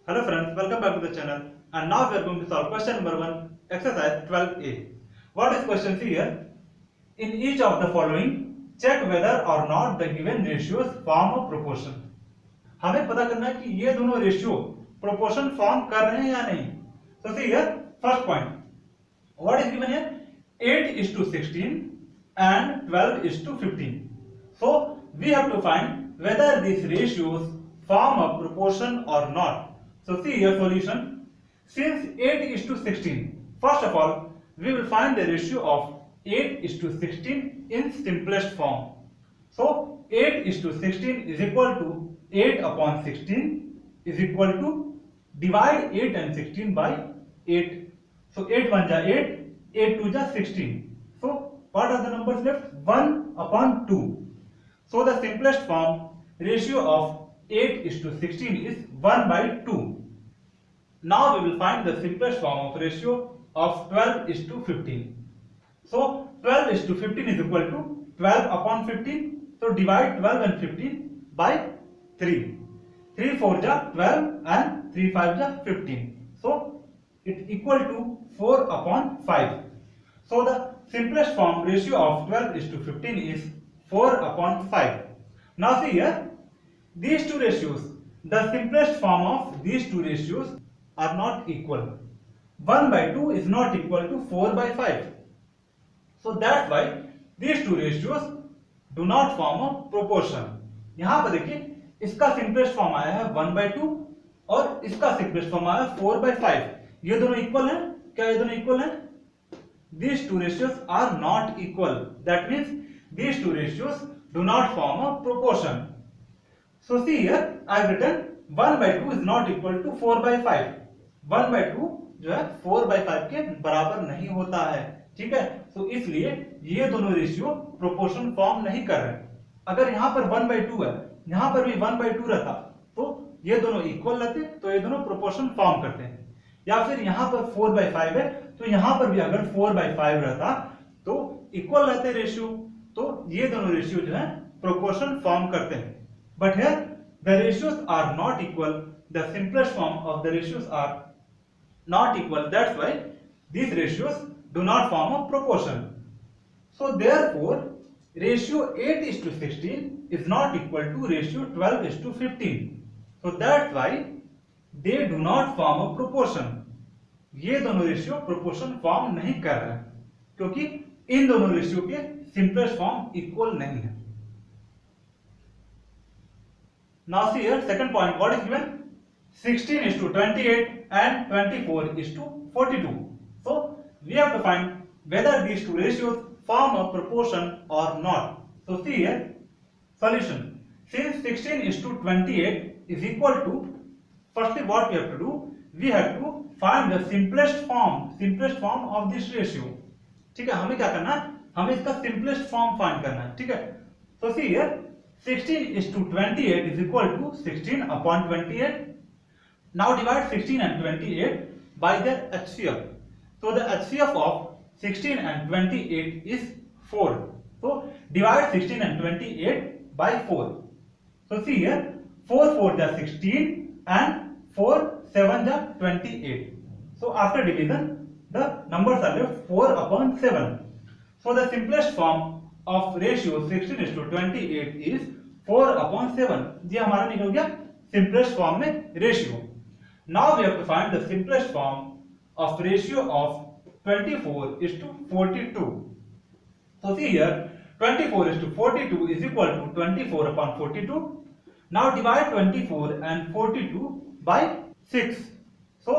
Hello friends, welcome back to the channel, and now we are going to solve question number 1, exercise 12a. What is question here? In each of the following, check whether or not the given ratios form a proportion. हमें पता करना है कि ये दोनों ratio proportion form कर रहे हैं या नहीं. So see here, first point. What is given here? 8:16 and 12:15. So we have to find whether these ratios form a proportion or not. So see here solution. Since 8:16, first of all, we will find the ratio of 8:16 in simplest form. So 8:16 is equal to 8 upon 16 is equal to divide 8 and 16 by 8. So 8 1 ja 8, 8 2 ja 16. So what are the numbers left? 1 upon 2. So the simplest form ratio of 8:16 is 1 by 2. Now we will find the simplest form of ratio of 12:15. So 12:15 is equal to 12 upon 15. So divide 12 and 15 by 3. 3 4 ja 12 and 3 5 ja 15. So it equal to 4 upon 5. So the simplest form ratio of 12:15 is 4 upon 5. Now see here, these two ratios, the simplest form of these two ratios are not equal. 1 by 2 is not equal to 4 by 5. So that's why these two ratios do not form a proportion. यहां पर देखिए, इसका simplest form आया है 1 by 2 और इसका simplest form आया है 4 by 5. ये दोनों इक्वल हैं? क्या ये दोनों इक्वल हैं? These two ratios are not equal. That means these two ratios do not form a proportion. So see here, I have written 1 by 2 is not equal to 4 by 5. 1 by 2 जो है 4 by 5 के बराबर नहीं होता है. ठीक है, तो इसलिए ये दोनों रेशियो प्रोपोर्शन फॉर्म नहीं कर रहे. अगर यहां पर 1 by 2 है, यहां पर भी 1 by 2 रहता तो ये दोनों इक्वल रहते, तो ये दोनों प्रोपोर्शन फॉर्म करते हैं. या फिर यहां पर 4 by 5 है, तो यहां पर भी अगर 4 by 5 रहता तो इक्वल रहते रेशियो, तो ये दोनों रेशियो जो है प्रोपोर्शन फॉर्म करते हैं. But here the ratios are not equal. The simplest form of the ratios are not equal. That's why these ratios do not form a proportion. So therefore ratio 8:16 is not equal to ratio 12:15. So that's why they do not form a proportion. ये दोनों ratio proportion form नहीं कर रहे हैं क्योंकि इन दोनों ratio के simplest form equal नहीं है. Now see here, second point, what is given? 16:28 and 24:42. So we have to find whether these two ratios form a proportion or not. So see here, solution. Since 16:28 is equal to, firstly what we have to do, we have to find the simplest form of this ratio. ठीक है, हमें क्या करना है? हमें इसका simplest form find करना है. ठीक है, so see here, 16:28 is equal to 16 upon 28. Now divide 16 and 28 by their HCF. So the HCF of 16 and 28 is 4. So divide 16 and 28 by 4. So see here, 4 4 ja 16 and 4 7 ja 28. So after division, the numbers are left 4 upon 7. So the simplest form of ratio 16:28 is 4 upon 7. ये हमारा निकल गया simplest form में ratio. Now we have to find the simplest form of ratio of 24:42. So see here, 24:42 is equal to 24 upon 42. Now divide 24 and 42 by 6. So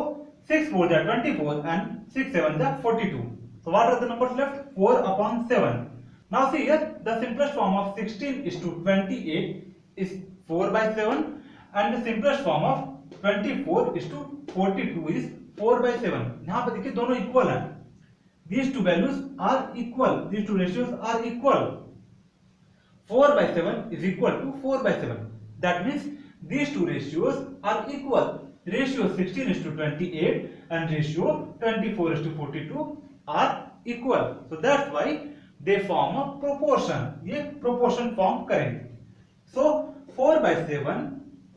6 4 ja 24 and 6 7 ja 42. So what are the numbers left? 4 upon 7. Now see here, the simplest form of 16:28 is 4 by 7 and the simplest form of 24:42 is 4 by 7. यहां पर देखिए दोनों equal हैं. These two values are equal. These two ratios are equal. 4 by 7 is equal to 4 by 7. That means these two ratios are equal. Ratio 16:28 and ratio 24:42 are equal. So that's why they form a proportion. ये proportion form करेंगे. So 4 by 7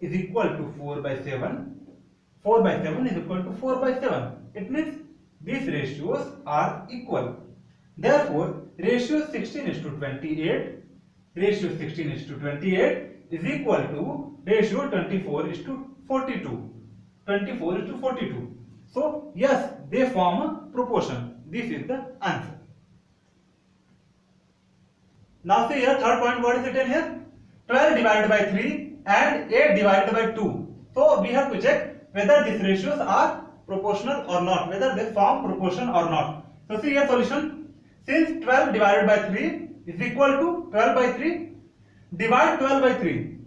is equal to 4 by 7. 4 by 7 is equal to 4 by 7. It means these ratios are equal. Therefore, ratio 16 is to 28, ratio 16 is to 28 is equal to ratio 24 is to 42. 24 is to 42. So, yes, they form a proportion. This is the answer. Now see here, third point, what is written here? 12 divided by 3 and 8 divided by 2. So we have to check whether these ratios are proportional or not, whether they form proportion or not. So see here solution. Since 12 divided by 3 is equal to 12 by 3, divide 12 by 3.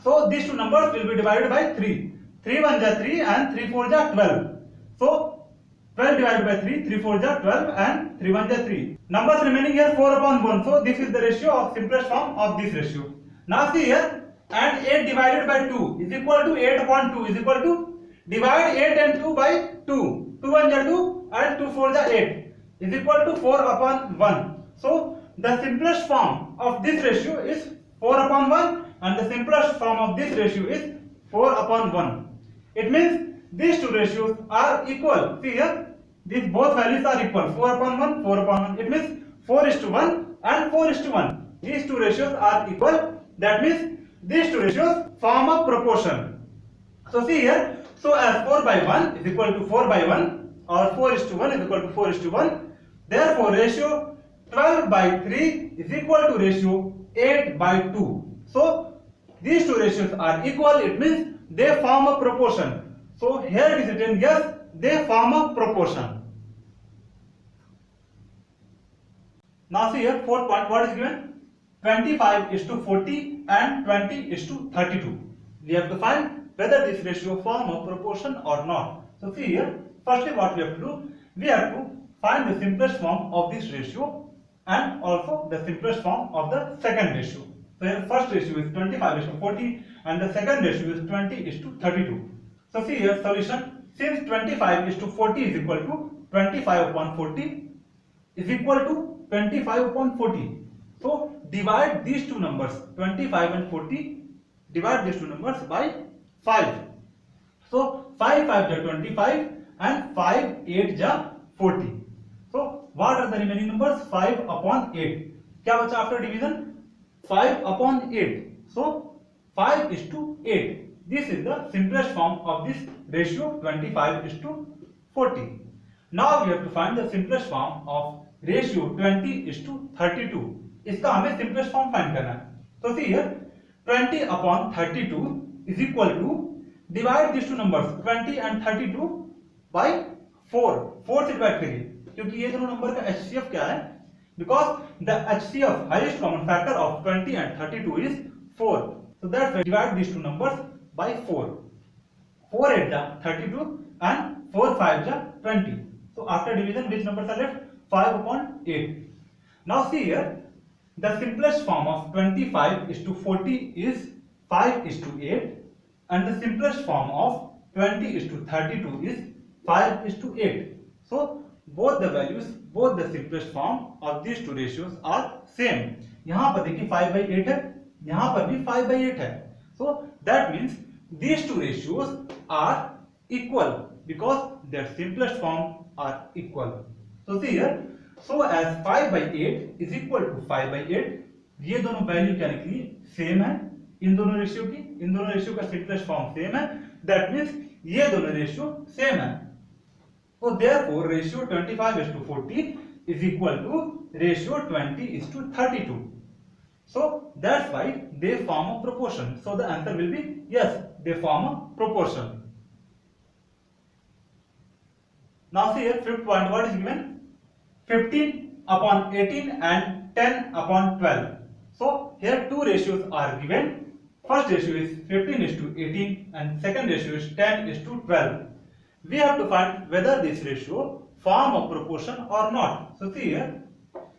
So these two numbers will be divided by 3. 3 1 ja 3 and 3 4 ja 12. So 12 divided by 3, 3 4 ja 12 and 3 1 ja 3. Numbers remaining here 4 upon 1. So this is the ratio of simplest form of this ratio. Now see here, and 8 divided by 2 is equal to 8 upon 2 is equal to divide 8 and 2 by 2. 2 1 ja 2 and 2 4 ja 8 is equal to 4 upon 1. So the simplest form of this ratio is 4 upon 1 and the simplest form of this ratio is 4 upon 1. It means these two ratios are equal. See here, these both values are equal. 4 upon 1, 4 upon 1. It means 4 is to 1 and 4 is to 1. These two ratios are equal. That means these two ratios form a proportion. So see here, so as 4 by 1 is equal to 4 by 1 or 4 is to 1 is equal to 4 is to 1. Therefore, ratio 12 by 3 is equal to ratio 8 by 2. So these two ratios are equal. It means they form a proportion. So here it is written, yes, they form a proportion. Now see here, fourth point, what is given? 25 is to 40 and 20 is to 32. We have to find whether this ratio form a proportion or not. So see here, firstly what we have to do, we have to find the simplest form of this ratio and also the simplest form of the second ratio. So here first ratio is 25 is to 40 and the second ratio is 20 is to 32. So see here solution, since 25 is to 40 is equal to 25 upon 40 is equal to 25 upon 40. So divide these two numbers 25 and 40, divide these two numbers by 5. So 5 5 ja 25 and 5 8 ja 40. So what are the remaining numbers? 5 upon 8. क्या बचा after division? 5 upon 8. So 5 is to 8. This is the simplest form of this ratio 25 is to 40. Now we have to find the simplest form of ratio 20 is to 32. इसका हमें simplest form find करना है. So see here, 20 upon 32 is equal to divide these two numbers 20 and 32 by 4. 4 से divide करिए क्योंकि ये दोनों number का HCF क्या है? Because the HCF highest common factor of 20 and 32 is 4. So that's why divide these two numbers by 4. 4 8 ja 32 and 4 5 ja 20. So after division, which numbers are left? 5 upon 8. Now see here, the simplest form of 25 is to 40 is 5 is to 8 and the simplest form of 20 is to 32 is 5 is to 8. So both the values, both the simplest form of these two ratios are same. यहाँ पर देखिए 5 by 8 है, यहाँ पर भी 5 by 8 है. So that means these two ratios are equal because their simplest form are equal. So see here, so as 5 by 8 is equal to 5 by 8, ये दोनों वैल्यू क्या निकली? सेम है इन दोनों रेशियो की, इन दोनों रेशियो का सिम्पलेस्ट फॉर्म सेम है. दैट मींस ये दोनों रेशियो सेम है. So therefore ratio 25 is to 40 is equal to ratio 20 is to 32. So that's why they form a proportion. So the answer will be yes, they form a proportion. Now see here, fifth point, what is given? 15 upon 18 and 10 upon 12. So here two ratios are given. First ratio is 15 is to 18 and second ratio is 10 is to 12. We have to find whether this ratio form a proportion or not. So see here,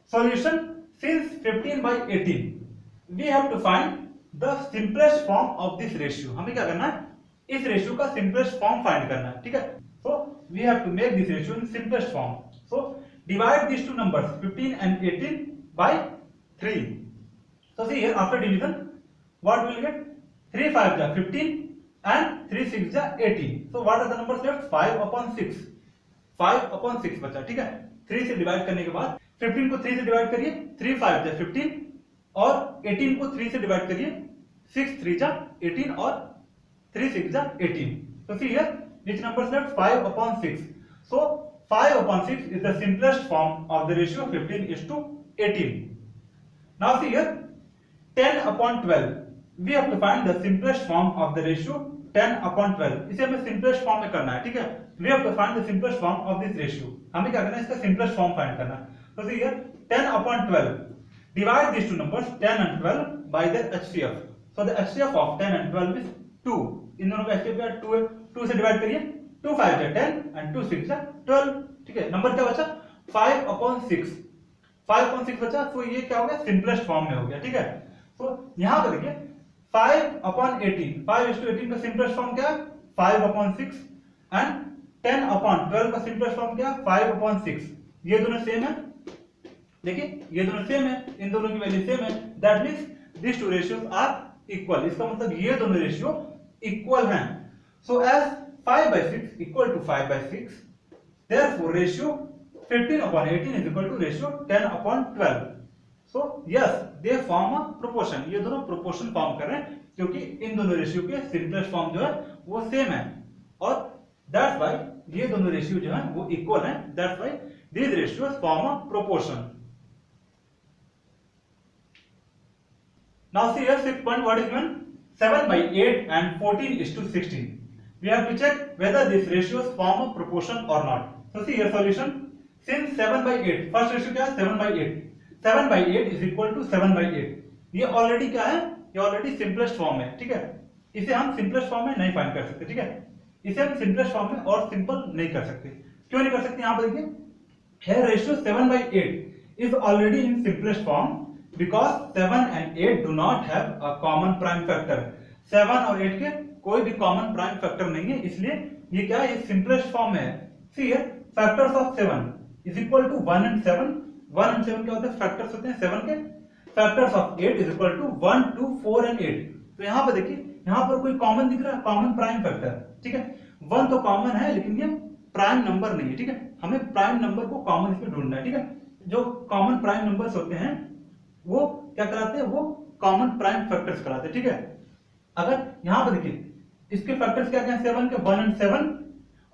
solution, since 15 by 18, we have to find the simplest form of this ratio. हमें क्या करना है? इस ratio का simplest form find करना है, ठीक है? So we have to make this ratio in simplest form. So divide these two numbers 15 and 18 by 3. So see here, after division, what will get? 3 5 ja 15, and 3 6 जा 18. So what are the numbers left? 5/6. 5/6 बचा, ठीक है। 3 से divide करने के बाद 15 को 3 से डिवाइड करिए, 3 5 जा 15 और 18 को 3 से डिवाइड करिए, 6 3 जा 18 और 3 6 जा 18. So see here which number is left? 5/6. So 5/6 is the simplest form of the ratio 15:18. Now see here 10/12. We have to find the simplest form of the ratio 10/12. इसे हमें simplest form में करना है, ठीक है। We have to find the simplest form of this ratio. हमें क्या करना है? इसका simplest form find करना है। So see here 10/12. Divide these two numbers 10 and 12 by their HCF. So the HCF of 10 and 12 is 2. इन दोनों का HCF क्या 2 है? 2 से डिवाइड करिए, 2 5 जा 10 and 2 6 जा 12, ठीक है। नंबर क्या बचा? 5/6. 5/6 बचा, तो ये क्या हो गया? सिंपलेस्ट फॉर्म में हो गया, ठीक है। तो यहां पर देखिए 5/18, 5:18 का सिंपलेस्ट फॉर्म क्या है? 5/6 एंड 10/12 का सिंपलेस्ट फॉर्म क्या है? 5/6. ये दोनों सेम है, देखिए ये दोनों सेम है, इन दोनों की वैल्यू सेम है, that means this two ratios are equal. इसका मतलब ये दोनों रेशियो इक्वल हैं। So as 5/6 equal to 5/6, therefore ratio 15/18 is equal to ratio 10/12. So yes, they form a proportion. ये दोनों प्रोपोर्शन फॉर्म कर रहे हैं क्योंकि इन दोनों रेशियो के सिंपलेस्ट फॉर्म जो है वो सेम है और दैट्स व्हाई ये दोनों रेशियो जो है वो इक्वल हैं. That's why these ratios form a proportion. Now see here 6 point what is given? 7/8 and 14:16. We have to check whether these ratios form a proportion or not. So see here solution. Since 7/8, first ratio क्या है? 7/8. 7/8 is equal to 7/8. ये already क्या है? ये already simplest form है, ठीक है। इसे हम सिंपलेस्ट फॉर्म में नहीं फाइंड कर सकते, ठीक है। इसे हम सिंपलेस्ट फॉर्म में और सिंपल नहीं कर सकते। क्यों नहीं कर सकते? यहाँ पर देखिए, here ratio 7/8 is already in simplest form because 7 and 8 do not have a common prime factor. 7 और 8 के कोई भी कॉमन प्राइम फैक्टर नहीं है, इसलिए ये क्या है? ये सिंपलेस्ट फॉर्म में है। See here factors of 7 is equal to 1 and 7. 1 and 7 क्या होते हैं? फैक्टर्स होते हैं 7 के। Factors of 8 is equal to 1 2 4 and 8. तो यहाँ पर देखिए, यहाँ पर कोई कॉमन दिख रहा है? कॉमन प्राइम फैक्टर, ठीक है। 1 तो कॉमन है लेकिन ये प्राइम नंबर नहीं है, ठीक है। हमें प्राइम नंबर को कॉमन इसमें ढूंढना है, ठीक है। जो कॉमन प्राइम नंबर्स होते हैं वो क्या कराते हैं? वो कॉमन प्राइम फैक्टर्स कराते हैं, ठीक है। अगर यहाँ पर देखिए इसके फैक्टर्स क्या हैं? 7 के 1 and 7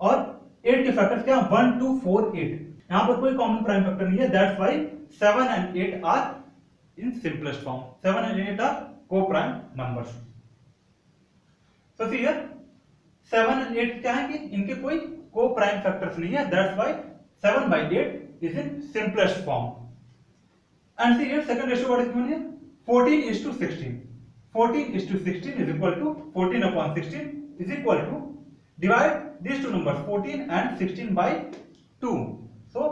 और 8 के फैक्टर्स क्या हैं? 1 2 4 8. यहाँ पर कोई कॉमन प्राइम फैक्टर नहीं है, that's why 7 and 8 are in simplest form. 7 and 8 are coprime numbers. So see here 7 and 8 क्या है कि इनके कोई को-प्राइम फैक्टर्स नहीं है, that's why 7/8 is in simplest form. And see here second ratio what is given here? 14:16. 14:16 is equal to 14/16 is equal to divide these two numbers 14 and 16 by 2. So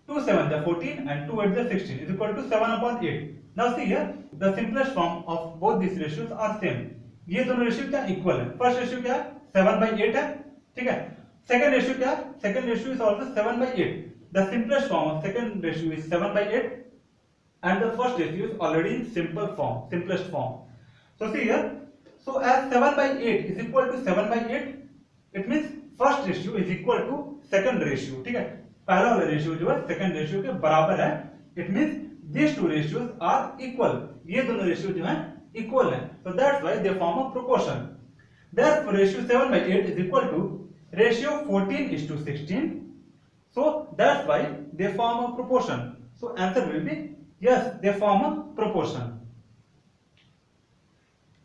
2 7 is 14 and 2 8 is 16 is equal to 7/8. Now see here the simplest form of both these ratios are same. ये दोनों ratio क्या equal है? First ratio क्या है? 7/8 है, ठीक है। Second ratio क्या है? Second ratio is also 7/8. The simplest form of second ratio is 7/8 and the first ratio is already in simple form, simplest form. So see here, so as 7/8 is equal to 7/8, it means first ratio is equal to second ratio, ठीक है। पहला वाला ratio जो है second ratio के बराबर है, it means these two ratios are equal. ये दोनों रेशियो जो हैं इक्वल हैं, so that's why they form a proportion. Therefore ratio 7/8 is equal to ratio 14:16. So that's why they form a proportion. So answer will be yes, they form a proportion.